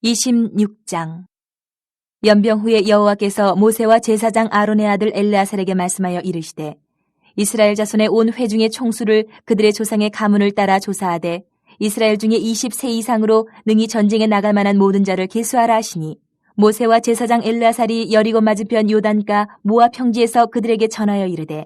26장. 연병 후에 여호와께서 모세와 제사장 아론의 아들 엘르아살에게 말씀하여 이르시되 이스라엘 자손의 온 회중의 총수를 그들의 조상의 가문을 따라 조사하되 이스라엘 중에 20세 이상으로 능히 전쟁에 나갈 만한 모든 자를 계수하라 하시니 모세와 제사장 엘르아살이 여리고 맞은편 요단가 모압 평지에서 그들에게 전하여 이르되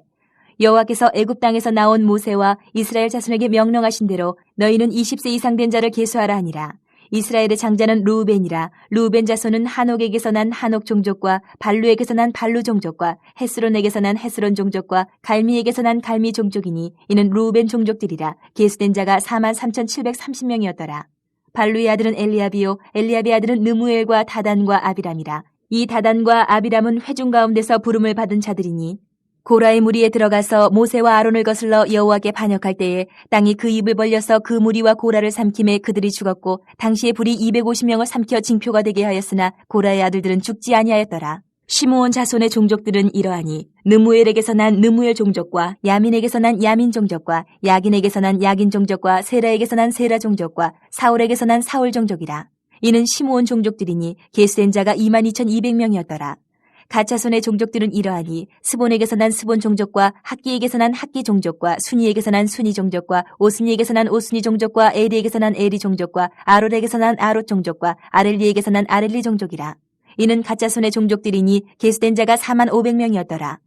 여호와께서 애굽 땅에서 나온 모세와 이스라엘 자손에게 명령하신 대로 너희는 20세 이상 된 자를 계수하라 하니라. 이스라엘의 장자는 르우벤이라. 르우벤 자손은 한옥에게서 난 한옥 종족과 발루에게서 난 발루 종족과 헤스론에게서 난 헤스론 종족과 갈미에게서 난 갈미 종족이니 이는 르우벤 종족들이라. 계수된 자가 43,730명이었더라. 발루의 아들은 엘리압이요 엘리압의 아들은 느무엘과 다단과 아비람이라. 이 다단과 아비람은 회중 가운데서 부름을 받은 자들이니 고라의 무리에 들어가서 모세와 아론을 거슬러 여호와께 반역할 때에 땅이 그 입을 벌려서 그 무리와 고라를 삼킴에 그들이 죽었고 당시에 불이 250명을 삼켜 징표가 되게 하였으나 고라의 아들들은 죽지 아니하였더라. 시므온 자손의 종족들은 이러하니 느무엘에게서 난 느무엘 종족과 야민에게서 난 야민 종족과 야긴에게서 난 야긴 종족과 세라에게서 난 세라 종족과 사울에게서 난 사울 종족이라. 이는 시므온 종족들이니 계수된 자가 22,200명이었더라. 갓자손의 종족들은 이러하니 스본에게서 난 스본 종족과 학기에게서 난 학기 종족과 순이에게서 난 순이 종족과 오스니에게서 난 오스니 종족과 에리에게서 난 에리 종족과 아롯에게서 난 아롯 종족과 아렐리에게서 난 아렐리 종족이라. 이는 갓자손의 종족들이니 계수된 자가 45,000명이었더라.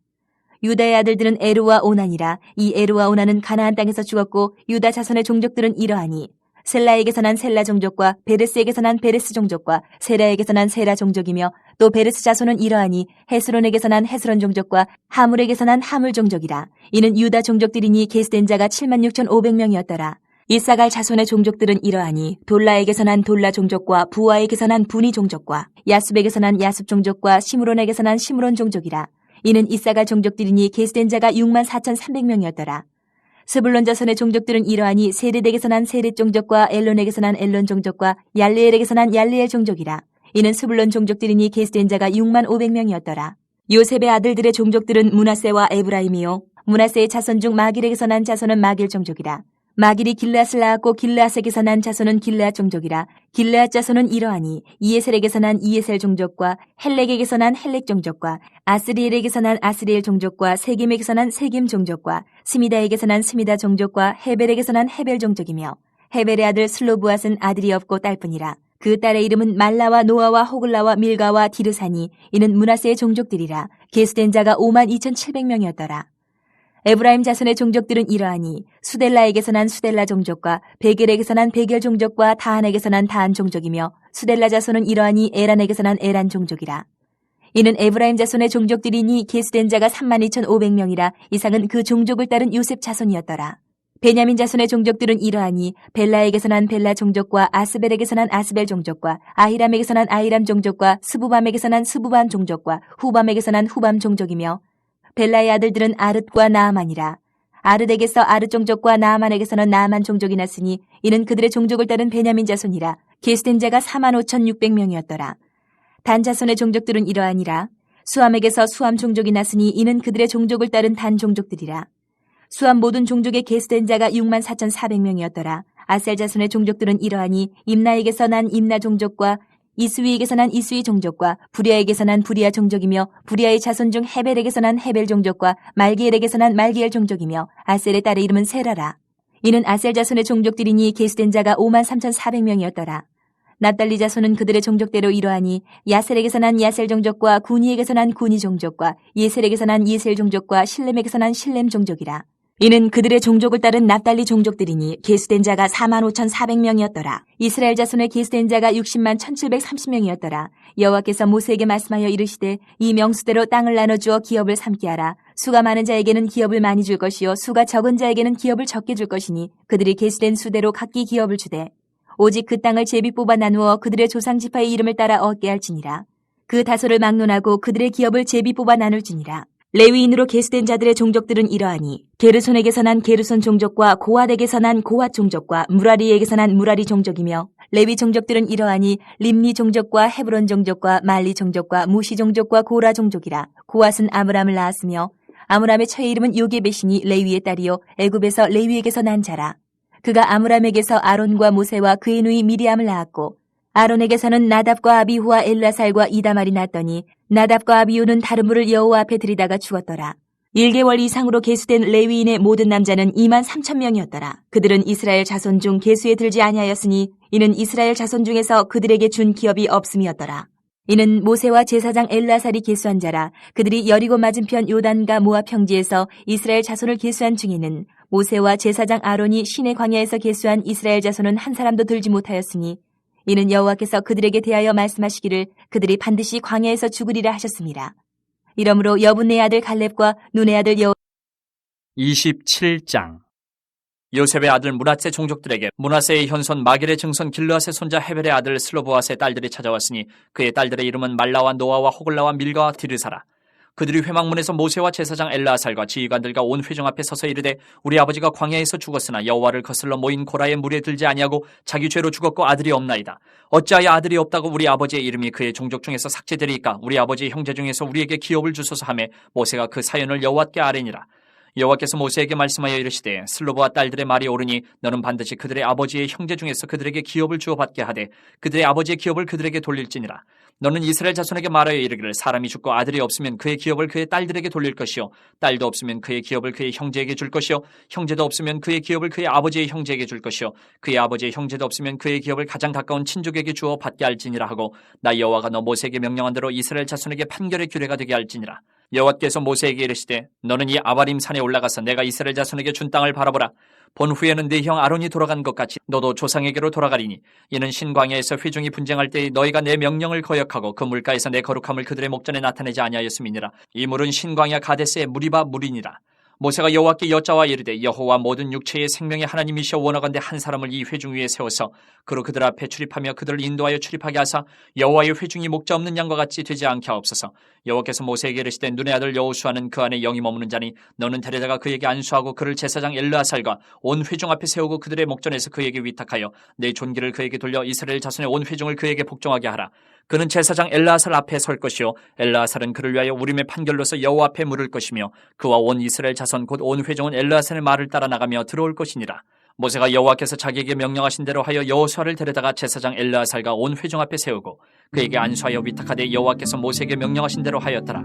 유다의 아들들은 에르와 오난이라. 이 에르와 오난은 가나안 땅에서 죽었고 유다 자손의 종족들은 이러하니 셀라에게서 난 셀라 종족과 베레스에게서 난 베레스 종족과 세라에게서 난 세라 종족이며 또 베레스 자손은 이러하니 헤스론에게서 난 헤스론 종족과 하물에게서 난 하물 종족이라. 이는 유다 종족들이니 계수된 자가 76,500명이었더라. 이사갈 자손의 종족들은 이러하니 돌라에게서 난 돌라 종족과 부아에게서 난 부니 종족과 야숲에게서 난 야숲 종족과 시므론에게서 난 시므론 종족이라. 이는 이사갈 종족들이니 계수된 자가 64,300명이었더라. 스불론 자손의 종족들은 이러하니 세렛에게서 난 세렛 종족과 엘론에게서 난 엘론 종족과 얄레엘에게서 난 얄레엘 종족이라. 이는 스불론 종족들이니 계수된 자가 65,000명이었더라. 요셉의 아들들의 종족들은 므낫세와 에브라임이요 므낫세의 자손 중 마길에게서 난 자손은 마길 종족이라. 마길이 길르앗을 낳았고 길르앗에게서 난 자손은 길르앗 종족이라. 길르앗 자손은 이러하니 이에셀에게서 난 이에셀 종족과 헬렉에게서 난 헬렉 종족과 아스리엘에게서 난 아스리엘 종족과 세김에게서 난 세김 종족과 스미다에게서 난 스미다 종족과 헤벨에게서 난 헤벨 종족이며 헤벨의 아들 슬로브앗은 아들이 없고 딸뿐이라. 그 딸의 이름은 말라와 노아와 호글라와 밀가와 디르사니 이는 므낫세의 종족들이라. 계수된 자가 52,700명이었더라. 에브라임 자손의 종족들은 이러하니 수델라에게서 난 수델라 종족과 베겔에게서 난 베겔 종족과 다한에게서 난 다한 종족이며 수델라 자손은 이러하니 에란에게서 난 에란 종족이라. 이는 에브라임 자손의 종족들이니 계수된 자가 32,500명이라. 이상은 그 종족을 따른 요셉 자손이었더라. 베냐민 자손의 종족들은 이러하니 벨라에게서 난 벨라 종족과 아스벨에게서 난 아스벨 종족과 아히람에게서 난 아히람 종족과 스부밤에게서 난 스부밤 종족과 후밤에게서 난 후밤 종족이며 벨라의 아들들은 아르과 나아만이라. 아르에게서 아르 종족과 나아만에게서는 나아만 종족이 났으니 이는 그들의 종족을 따른 베냐민 자손이라. 계수된 자가 45,600명이었더라. 단 자손의 종족들은 이러하니라. 수함에게서 수함 종족이 났으니 이는 그들의 종족을 따른 단 종족들이라. 수함 모든 종족의 계수된 자가 64,400명이었더라. 아셀 자손의 종족들은 이러하니 임나에게서 난 임나 종족과 이스위에게서 난 이스위 종족과 부리아에게서 난 부리아 종족이며 부리아의 자손 중 헤벨에게서 난 헤벨 종족과 말기엘에게서 난 말기엘 종족이며 아셀의 딸의 이름은 세라라. 이는 아셀 자손의 종족들이니 계수된 자가 53,400명이었더라. 납달리 자손은 그들의 종족대로 이러하니 야셀에게서 난 야셀 종족과 구니에게서 난 구니 종족과 예셀에게서 난 예셀 종족과 실렘에게서 난 실렘 종족이라. 이는 그들의 종족을 따른 납달리 종족들이니 계수된 자가 45,400명이었더라. 이스라엘 자손의 계수된 자가 601,730명이었더라. 여호와께서 모세에게 말씀하여 이르시되 이 명수대로 땅을 나눠주어 기업을 삼게 하라. 수가 많은 자에게는 기업을 많이 줄 것이요 수가 적은 자에게는 기업을 적게 줄 것이니 그들이 계수된 수대로 각기 기업을 주되 오직 그 땅을 제비 뽑아 나누어 그들의 조상 지파의 이름을 따라 얻게 할지니라. 그 다소를 막론하고 그들의 기업을 제비 뽑아 나눌지니라. 레위인으로 계수된 자들의 종족들은 이러하니 게르손에게서 난 게르손 종족과 고핫에게서 난 고핫 종족과 무라리에게서 난 무라리 종족이며 레위 종족들은 이러하니 림니 종족과 헤브론 종족과 말리 종족과 무시 종족과 고라 종족이라. 고핫은 아므람을 낳았으며 아므람의 처의 이름은 요게벳이니 레위의 딸이요 애굽에서 레위에게서 난 자라. 그가 아므람에게서 아론과 모세와 그의 누이 미리암을 낳았고 아론에게서는 나답과 아비후와 엘라살과 이다말이 났더니 나답과 아비후는 다른 물을 여호와 앞에 들이다가 죽었더라. 1개월 이상으로 계수된 레위인의 모든 남자는 2만 3천 명이었더라. 그들은 이스라엘 자손 중 계수에 들지 아니하였으니 이는 이스라엘 자손 중에서 그들에게 준 기업이 없음이었더라. 이는 모세와 제사장 엘라살이 계수한 자라. 그들이 여리고 맞은편 요단과 모압 평지에서 이스라엘 자손을 계수한 중에는 모세와 제사장 아론이 시내 광야에서 계수한 이스라엘 자손은 한 사람도 들지 못하였으니 이는 여호와께서 그들에게 대하여 말씀하시기를 그들이 반드시 광야에서 죽으리라 하셨습니다. 이러므로 여분네 아들 갈렙과 눈의 아들 27장. 요셉의 아들 므낫세 종족들에게 므낫세의 현손 마길의 증손 길르앗의 손자 헤벨의 아들 슬로보앗의 딸들이 찾아왔으니 그의 딸들의 이름은 말라와 노아와 호글라와 밀가와 디르사라. 그들이 회막문에서 모세와 제사장 엘라살과 지휘관들과 온 회중 앞에 서서 이르되 우리 아버지가 광야에서 죽었으나 여호와를 거슬러 모인 고라의 물에 들지 아니하고 자기 죄로 죽었고 아들이 없나이다. 어찌하여 아들이 없다고 우리 아버지의 이름이 그의 종족 중에서 삭제되리이까? 우리 아버지의 형제 중에서 우리에게 기업을 주소서 하매 모세가 그 사연을 여호와께 아뢰니라. 여호와께서 모세에게 말씀하여 이르시되 슬로보와 딸들의 말이 옳으니 너는 반드시 그들의 아버지의 형제 중에서 그들에게 기업을 주어 받게 하되 그들의 아버지의 기업을 그들에게 돌릴지니라. 너는 이스라엘 자손에게 말하여 이르기를 사람이 죽고 아들이 없으면 그의 기업을 그의 딸들에게 돌릴 것이요 딸도 없으면 그의 기업을 그의 형제에게 줄 것이요 형제도 없으면 그의 기업을 그의 아버지의 형제에게 줄 것이요 그의 아버지의 형제도 없으면 그의 기업을 가장 가까운 친족에게 주어 받게 할지니라 하고 나 여호와가 너 모세에게 명령한 대로 이스라엘 자손에게 판결의 규례가 되게 할지니라. 여호와께서 모세에게 이르시되 너는 이 아바림 산에 올라가서 내가 이스라엘 자손에게 준 땅을 바라보라. 본 후에는 네 형 아론이 돌아간 것 같이 너도 조상에게로 돌아가리니 이는 신광야에서 회중이 분쟁할 때에 너희가 내 명령을 거역하고 그 물가에서 내 거룩함을 그들의 목전에 나타내지 아니하였음이니라. 이 물은 신광야 가데스의 무리바 물이니라. 모세가 여호와께 여짜와 이르되 여호와 모든 육체의 생명의 하나님이시여 원하건대 한 사람을 이 회중 위에 세워서 그로 그들 앞에 출입하며 그들을 인도하여 출입하게 하사 여호와의 회중이 목자 없는 양과 같이 되지 않게 하옵소서. 여호와께서 모세에게 이르시되 눈의 아들 여호수아는 그 안에 영이 머무는 자니 너는 데려다가 그에게 안수하고 그를 제사장 엘르아살과 온 회중 앞에 세우고 그들의 목전에서 그에게 위탁하여 내 존귀를 그에게 돌려 이스라엘 자손의 온 회중을 그에게 복종하게 하라. 그는 제사장 엘르아살 앞에 설 것이요 엘르아살은 그를 위하여 우림의 판결로서 여호와 앞에 물을 것이며 그와 온 이스라엘 자손 곧 온 회중은 엘르아살의 말을 따라 나가며 들어올 것이니라. 모세가 여호와께서 자기에게 명령하신 대로 하여 여호수아를 데려다가 제사장 엘르아살과 온 회중 앞에 세우고 그에게 안수하여 위탁하되 여호와께서 모세에게 명령하신 대로 하였더라.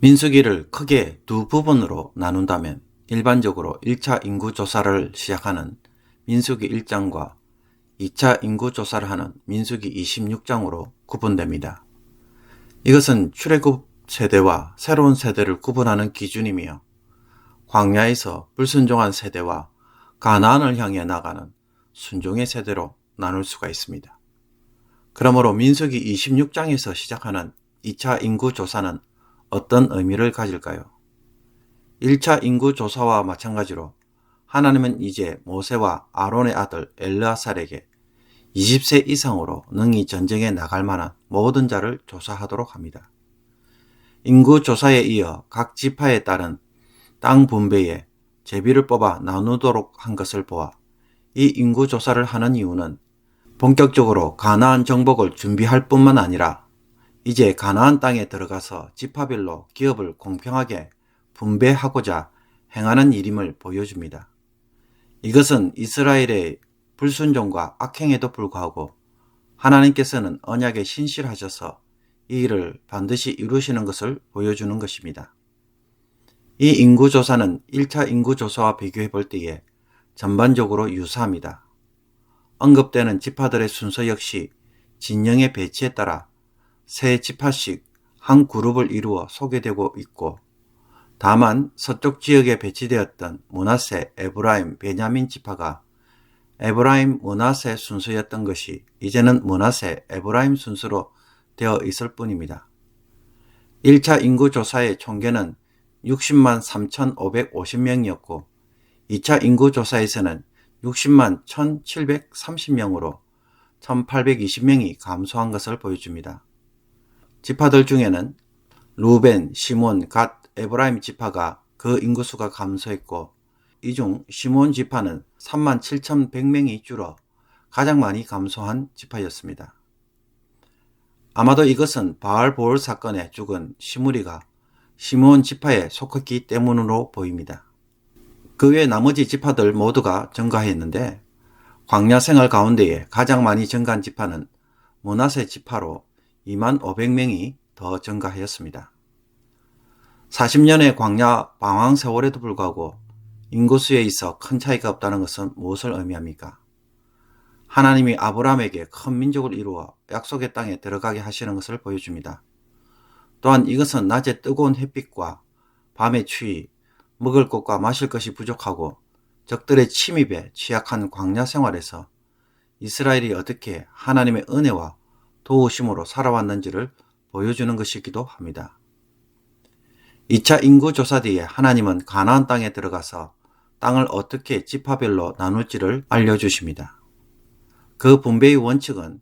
민수기를 크게 두 부분으로 나눈다면 일반적으로 1차 인구조사를 시작하는 민수기 1장과 2차 인구조사를 하는 민수기 26장으로 구분됩니다. 이것은 출애굽 세대와 새로운 세대를 구분하는 기준이며 광야에서 불순종한 세대와 가나안을 향해 나가는 순종의 세대로 나눌 수가 있습니다. 그러므로 민수기 26장에서 시작하는 2차 인구조사는 어떤 의미를 가질까요? 1차 인구조사와 마찬가지로 하나님은 이제 모세와 아론의 아들 엘르아살에게 20세 이상으로 능히 전쟁에 나갈 만한 모든 자를 조사하도록 합니다. 인구조사에 이어 각 지파에 따른 땅 분배에 제비를 뽑아 나누도록 한 것을 보아 이 인구조사를 하는 이유는 본격적으로 가나안 정복을 준비할 뿐만 아니라 이제 가나안 땅에 들어가서 지파별로 기업을 공평하게 분배하고자 행하는 일임을 보여줍니다. 이것은 이스라엘의 불순종과 악행에도 불구하고 하나님께서는 언약에 신실하셔서 이 일을 반드시 이루시는 것을 보여주는 것입니다. 이 인구조사는 1차 인구조사와 비교해 볼 때에 전반적으로 유사합니다. 언급되는 지파들의 순서 역시 진영의 배치에 따라 세 지파씩 한 그룹을 이루어 소개되고 있고 다만 서쪽 지역에 배치되었던 므낫세, 에브라임, 베냐민 지파가 에브라임, 므낫세 순서였던 것이 이제는 므낫세, 에브라임 순서로 되어 있을 뿐입니다. 1차 인구조사의 총계는 60만 3,550명이었고 2차 인구조사에서는 60만 1,730명으로 1,820명이 감소한 것을 보여줍니다. 지파들 중에는 루벤, 시몬, 갓, 에브라임 지파가 그 인구수가 감소했고 이 중 시몬 지파는 37,100명이 줄어 가장 많이 감소한 지파였습니다. 아마도 이것은 바알보올 사건에 죽은 시므리가 시몬 지파에 속했기 때문으로 보입니다. 그 외 나머지 지파들 모두가 증가했는데 광야 생활 가운데에 가장 많이 증가한 지파는 므낫세 지파로 25,000명이 더 증가하였습니다. 40년의 광야 방황 세월에도 불구하고 인구수에 있어 큰 차이가 없다는 것은 무엇을 의미합니까? 하나님이 아브라함에게 큰 민족을 이루어 약속의 땅에 들어가게 하시는 것을 보여줍니다. 또한 이것은 낮에 뜨거운 햇빛과 밤의 추위, 먹을 것과 마실 것이 부족하고 적들의 침입에 취약한 광야 생활에서 이스라엘이 어떻게 하나님의 은혜와 도우심으로 살아왔는지를 보여주는 것이기도 합니다. 2차 인구조사 뒤에 하나님은 가나안 땅에 들어가서 땅을 어떻게 지파별로 나눌지를 알려주십니다. 그 분배의 원칙은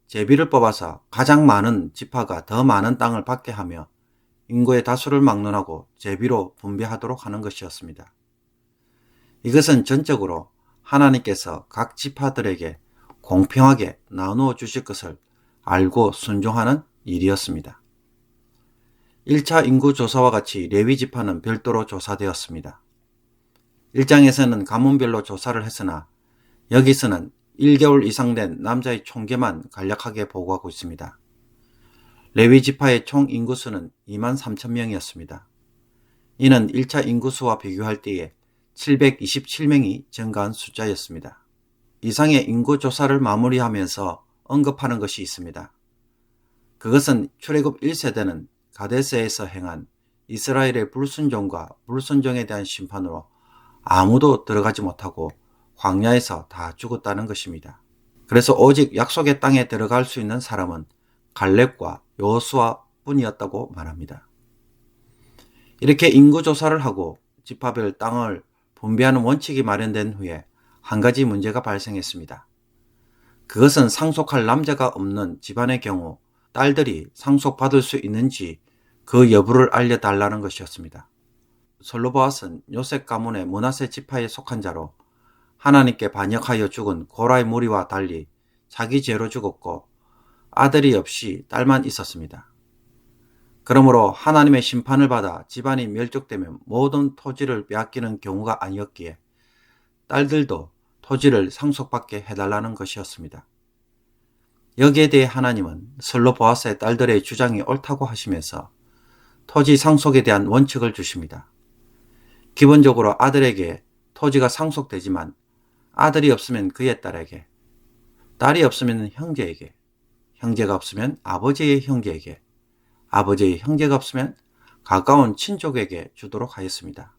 제비를 뽑아서 가장 많은 지파가 더 많은 땅을 받게 하며 인구의 다수를 막론하고 제비로 분배하도록 하는 것이었습니다. 이것은 전적으로 하나님께서 각 지파들에게 공평하게 나누어 주실 것을 알고 순종하는 일이었습니다. 1차 인구조사와 같이 레위 지파는 별도로 조사되었습니다. 1장에서는 가문별로 조사를 했으나 여기서는 1개월 이상 된 남자의 총계만 간략하게 보고하고 있습니다. 레위 지파의 총 인구수는 23,000명이었습니다. 이는 1차 인구수와 비교할 때에 727명이 증가한 숫자였습니다. 이상의 인구조사를 마무리하면서 언급하는 것이 있습니다. 그것은 출애굽 1세대는 가데스에서 행한 이스라엘의 불순종과 불순종에 대한 심판으로 아무도 들어가지 못하고 광야에서 다 죽었다는 것입니다. 그래서 오직 약속의 땅에 들어갈 수 있는 사람은 갈렙과 여호수아 뿐이었다고 말합니다. 이렇게 인구조사를 하고 지파별 땅을 분배하는 원칙이 마련된 후에 한 가지 문제가 발생했습니다. 그것은 상속할 남자가 없는 집안의 경우 딸들이 상속받을 수 있는지 그 여부를 알려달라는 것이었습니다. 솔로보앗은 요셉 가문의 므낫세 지파에 속한 자로 하나님께 반역하여 죽은 고라의 무리와 달리 자기 죄로 죽었고 아들이 없이 딸만 있었습니다. 그러므로 하나님의 심판을 받아 집안이 멸족되면 모든 토지를 빼앗기는 경우가 아니었기에 딸들도 토지를 상속받게 해달라는 것이었습니다. 여기에 대해 하나님은 슬로보아스의 딸들의 주장이 옳다고 하시면서 토지 상속에 대한 원칙을 주십니다. 기본적으로 아들에게 토지가 상속되지만 아들이 없으면 그의 딸에게, 딸이 없으면 형제에게, 형제가 없으면 아버지의 형제에게, 아버지의 형제가 없으면 가까운 친족에게 주도록 하였습니다.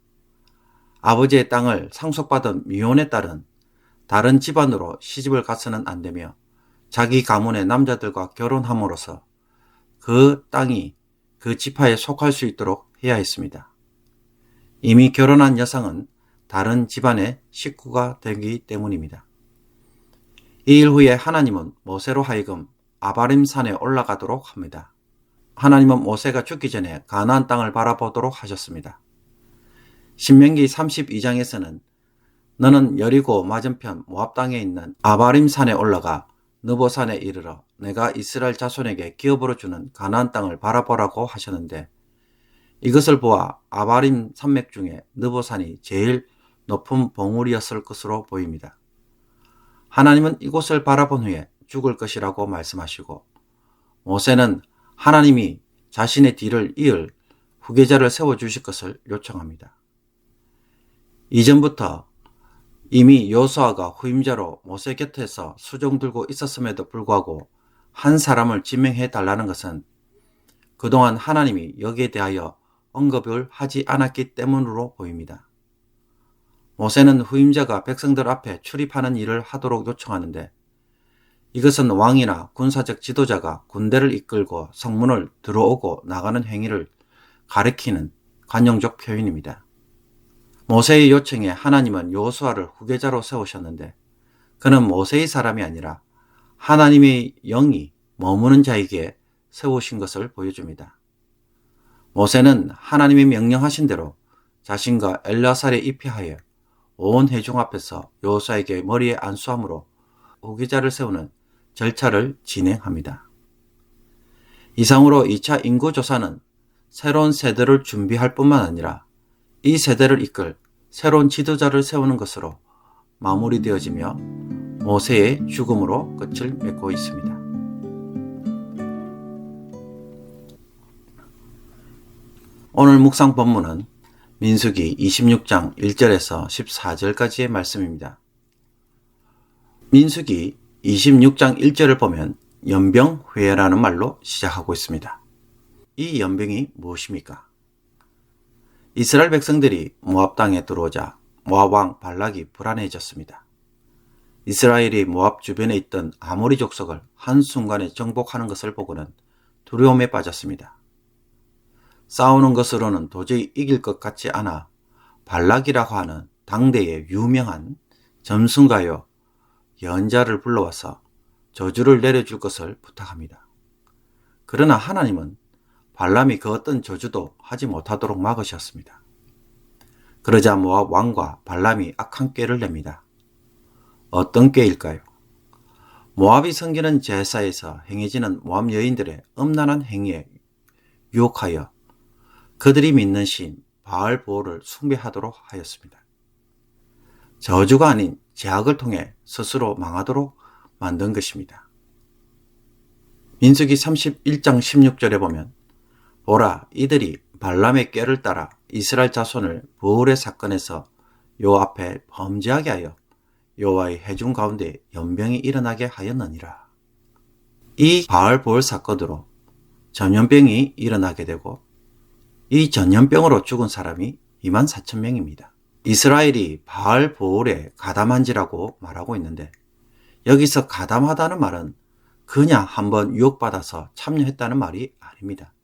아버지의 땅을 상속받은 미혼의 딸은 다른 집안으로 시집을 가서는 안 되며 자기 가문의 남자들과 결혼함으로써 그 땅이 그 지파에 속할 수 있도록 해야 했습니다. 이미 결혼한 여성은 다른 집안의 식구가 되기 때문입니다. 이 일 후에 하나님은 모세로 하여금 아바림 산에 올라가도록 합니다. 하나님은 모세가 죽기 전에 가나안 땅을 바라보도록 하셨습니다. 신명기 32장에서는 너는 여리고 맞은편 모압 땅에 있는 아바림 산에 올라가 느보산에 이르러 내가 이스라엘 자손에게 기업으로 주는 가나안 땅을 바라보라고 하셨는데 이것을 보아 아바림 산맥 중에 느보산이 제일 높은 봉우리였을 것으로 보입니다. 하나님은 이곳을 바라본 후에 죽을 것이라고 말씀하시고 모세는 하나님이 자신의 뒤를 이을 후계자를 세워주실 것을 요청합니다. 이전부터 이미 여호수아가 후임자로 모세 곁에서 수종 들고 있었음에도 불구하고 한 사람을 지명해 달라는 것은 그동안 하나님이 여기에 대하여 언급을 하지 않았기 때문으로 보입니다. 모세는 후임자가 백성들 앞에 출입하는 일을 하도록 요청하는데 이것은 왕이나 군사적 지도자가 군대를 이끌고 성문을 들어오고 나가는 행위를 가리키는 관용적 표현입니다. 모세의 요청에 하나님은 여호수아를 후계자로 세우셨는데 그는 모세의 사람이 아니라 하나님의 영이 머무는 자에게 세우신 것을 보여줍니다. 모세는 하나님이 명령하신 대로 자신과 엘르아살에 입회하여 온 회중 앞에서 여호수아에게 머리에 안수함으로 후계자를 세우는 절차를 진행합니다. 이상으로 2차 인구조사는 새로운 세대를 준비할 뿐만 아니라 이 세대를 이끌 새로운 지도자를 세우는 것으로 마무리되어지며 모세의 죽음으로 끝을 맺고 있습니다. 오늘 묵상 본문은 민수기 26장 1절에서 14절까지의 말씀입니다. 민수기 26장 1절을 보면 연병회라는 말로 시작하고 있습니다. 이 연병이 무엇입니까? 이스라엘 백성들이 모압 땅에 들어오자 모압 왕 발락이 불안해졌습니다. 이스라엘이 모압 주변에 있던 아모리 족속을 한순간에 정복하는 것을 보고는 두려움에 빠졌습니다. 싸우는 것으로는 도저히 이길 것 같지 않아 발락이라고 하는 당대의 유명한 점순가요 연자를 불러와서 저주를 내려줄 것을 부탁합니다. 그러나 하나님은 발람이 그 어떤 저주도 하지 못하도록 막으셨습니다. 그러자 모압 왕과 발람이 악한 꾀를 냅니다. 어떤 꾀일까요? 모압이 섬기는 제사에서 행해지는 모압 여인들의 음란한 행위에 유혹하여 그들이 믿는 신 바알보올을 숭배하도록 하였습니다. 저주가 아닌 제약을 통해 스스로 망하도록 만든 것입니다. 민수기 31장 16절에 보면 보라, 이들이 발람의 꾀를 따라 이스라엘 자손을 보올의 사건에서 요 앞에 범죄하게 하여 여호와의 회중 가운데 연병이 일어나게 하였느니라. 이 바알보올 사건으로 전염병이 일어나게 되고 이 전염병으로 죽은 사람이 24,000명입니다. 이스라엘이 바알보올에 가담한지라고 말하고 있는데 여기서 가담하다는 말은 그냥 한번 유혹받아서 참여했다는 말이 아닙니다.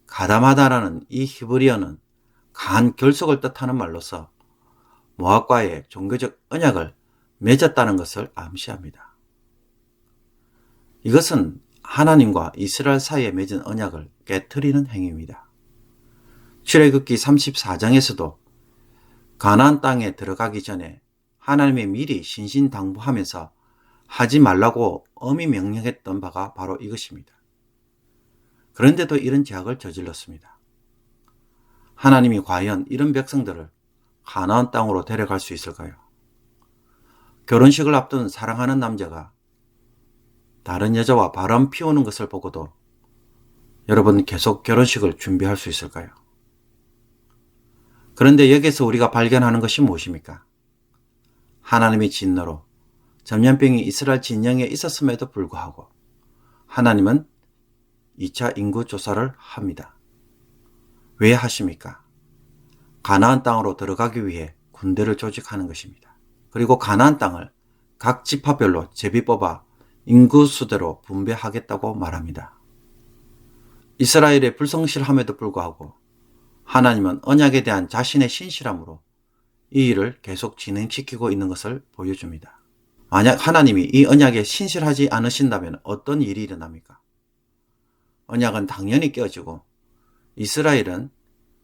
가담하다라는 이 히브리어는 강한 결속을 뜻하는 말로서 모압과의 종교적 언약을 맺었다는 것을 암시합니다. 이것은 하나님과 이스라엘 사이에 맺은 언약을 깨트리는 행위입니다. 출애굽기 34장에서도 가나안 땅에 들어가기 전에 하나님이 미리 신신당부하면서 하지 말라고 엄히 명령했던 바가 바로 이것입니다. 그런데도 이런 죄악을 저질렀습니다. 하나님이 과연 이런 백성들을 가나안 땅으로 데려갈 수 있을까요? 결혼식을 앞둔 사랑하는 남자가 다른 여자와 바람 피우는 것을 보고도 여러분 계속 결혼식을 준비할 수 있을까요? 그런데 여기서 우리가 발견하는 것이 무엇입니까? 하나님의 진노로 전염병이 이스라엘 진영에 있었음에도 불구하고 하나님은 2차 인구 조사를 합니다. 왜 하십니까? 가나안 땅으로 들어가기 위해 군대를 조직하는 것입니다. 그리고 가나안 땅을 각 지파별로 제비 뽑아 인구수대로 분배하겠다고 말합니다. 이스라엘의 불성실함에도 불구하고 하나님은 언약에 대한 자신의 신실함으로 이 일을 계속 진행시키고 있는 것을 보여줍니다. 만약 하나님이 이 언약에 신실하지 않으신다면 어떤 일이 일어납니까? 언약은 당연히 깨어지고 이스라엘은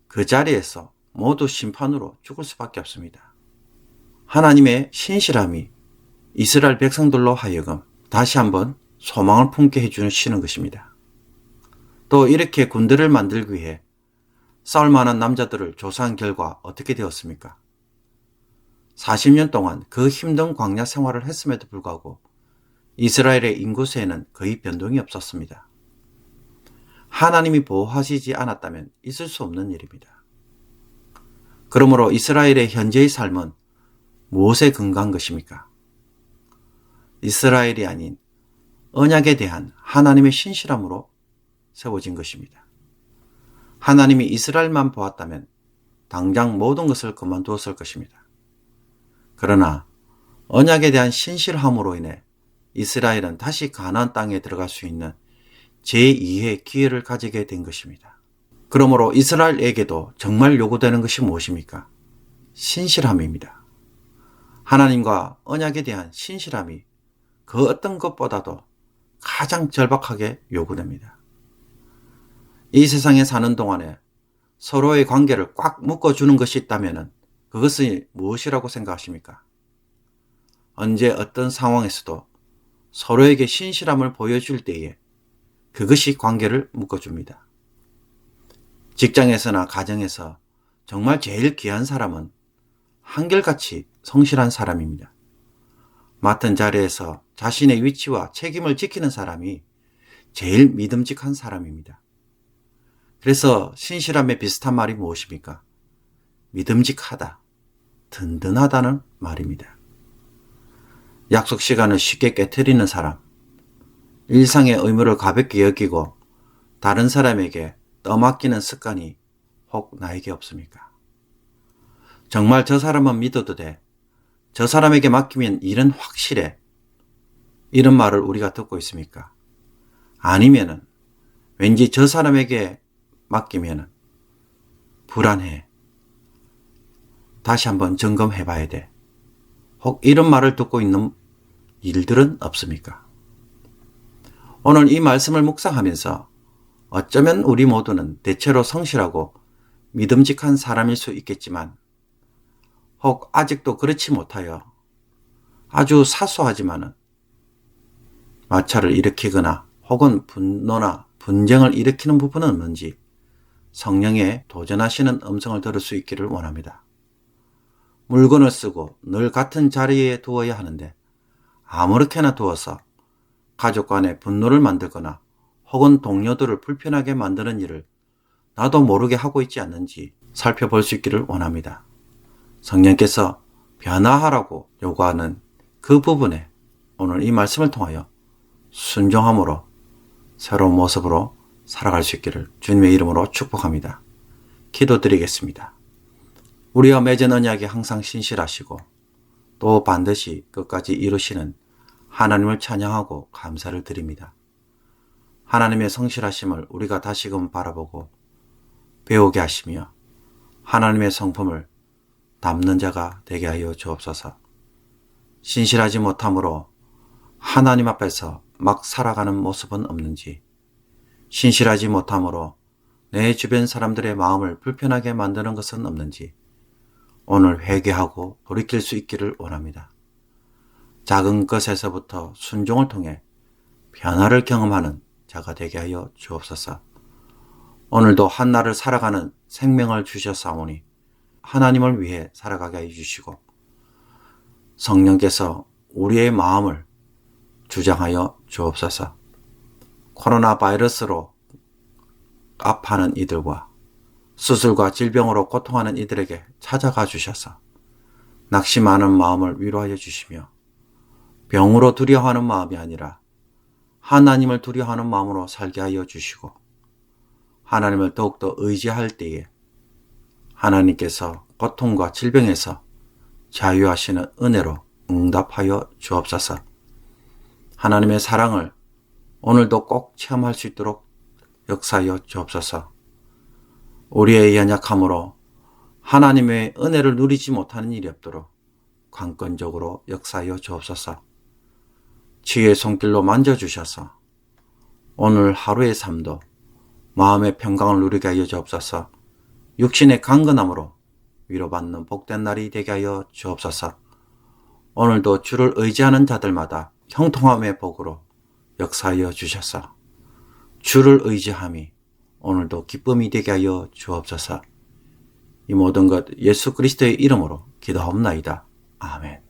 그 자리에서 모두 심판으로 죽을 수밖에 없습니다. 하나님의 신실함이 이스라엘 백성들로 하여금 다시 한번 소망을 품게 해주시는 것입니다. 또 이렇게 군대를 만들기 위해 싸울 만한 남자들을 조사한 결과 어떻게 되었습니까? 40년 동안 그 힘든 광야 생활을 했음에도 불구하고 이스라엘의 인구수에는 거의 변동이 없었습니다. 하나님이 보호하시지 않았다면 있을 수 없는 일입니다. 그러므로 이스라엘의 현재의 삶은 무엇에 근거한 것입니까? 이스라엘이 아닌 언약에 대한 하나님의 신실함으로 세워진 것입니다. 하나님이 이스라엘만 보았다면 당장 모든 것을 그만두었을 것입니다. 그러나 언약에 대한 신실함으로 인해 이스라엘은 다시 가나안 땅에 들어갈 수 있는 제2의 기회를 가지게 된 것입니다. 그러므로 이스라엘에게도 정말 요구되는 것이 무엇입니까? 신실함입니다. 하나님과 언약에 대한 신실함이 그 어떤 것보다도 가장 절박하게 요구됩니다. 이 세상에 사는 동안에 서로의 관계를 꽉 묶어주는 것이 있다면 그것이 무엇이라고 생각하십니까? 언제 어떤 상황에서도 서로에게 신실함을 보여줄 때에 그것이 관계를 묶어줍니다. 직장에서나 가정에서 정말 제일 귀한 사람은 한결같이 성실한 사람입니다. 맡은 자리에서 자신의 위치와 책임을 지키는 사람이 제일 믿음직한 사람입니다. 그래서 신실함에 비슷한 말이 무엇입니까? 믿음직하다, 든든하다는 말입니다. 약속 시간을 쉽게 깨트리는 사람, 일상의 의무를 가볍게 여기고 다른 사람에게 떠맡기는 습관이 혹 나에게 없습니까? 정말 저 사람은 믿어도 돼. 저 사람에게 맡기면 일은 확실해. 이런 말을 우리가 듣고 있습니까? 아니면은 왠지 저 사람에게 맡기면은 불안해. 다시 한번 점검해 봐야 돼. 혹 이런 말을 듣고 있는 일들은 없습니까? 오늘 이 말씀을 묵상하면서 어쩌면 우리 모두는 대체로 성실하고 믿음직한 사람일 수 있겠지만 혹 아직도 그렇지 못하여 아주 사소하지만은 마찰을 일으키거나 혹은 분노나 분쟁을 일으키는 부분은 없는지 성령의 도전하시는 음성을 들을 수 있기를 원합니다. 물건을 쓰고 늘 같은 자리에 두어야 하는데 아무렇게나 두어서 가족 간에 분노를 만들거나 혹은 동료들을 불편하게 만드는 일을 나도 모르게 하고 있지 않는지 살펴볼 수 있기를 원합니다. 성령께서 변화하라고 요구하는 그 부분에 오늘 이 말씀을 통하여 순종함으로 새로운 모습으로 살아갈 수 있기를 주님의 이름으로 축복합니다. 기도드리겠습니다. 우리와 맺은 언약에 항상 신실하시고 또 반드시 끝까지 이루시는 하나님을 찬양하고 감사를 드립니다. 하나님의 성실하심을 우리가 다시금 바라보고 배우게 하시며 하나님의 성품을 담는 자가 되게 하여 주옵소서. 신실하지 못함으로 하나님 앞에서 막 살아가는 모습은 없는지, 신실하지 못함으로 내 주변 사람들의 마음을 불편하게 만드는 것은 없는지 오늘 회개하고 돌이킬 수 있기를 원합니다. 작은 것에서부터 순종을 통해 변화를 경험하는 자가 되게 하여 주옵소서. 오늘도 한날을 살아가는 생명을 주셨사오니 하나님을 위해 살아가게 해주시고 성령께서 우리의 마음을 주장하여 주옵소서. 코로나 바이러스로 아파하는 이들과 수술과 질병으로 고통하는 이들에게 찾아가 주셔서 낙심하는 마음을 위로하여 주시며 병으로 두려워하는 마음이 아니라 하나님을 두려워하는 마음으로 살게 하여 주시고 하나님을 더욱더 의지할 때에 하나님께서 고통과 질병에서 자유하시는 은혜로 응답하여 주옵소서. 하나님의 사랑을 오늘도 꼭 체험할 수 있도록 역사하여 주옵소서. 우리의 연약함으로 하나님의 은혜를 누리지 못하는 일이 없도록 관건적으로 역사하여 주옵소서. 치유의 손길로 만져주셔서 오늘 하루의 삶도 마음의 평강을 누리게 하여 주옵소서. 육신의 강건함으로 위로받는 복된 날이 되게 하여 주옵소서. 오늘도 주를 의지하는 자들마다 형통함의 복으로 역사하여 주셔서 주를 의지함이 오늘도 기쁨이 되게 하여 주옵소서. 이 모든 것 예수 그리스도의 이름으로 기도하옵나이다. 아멘.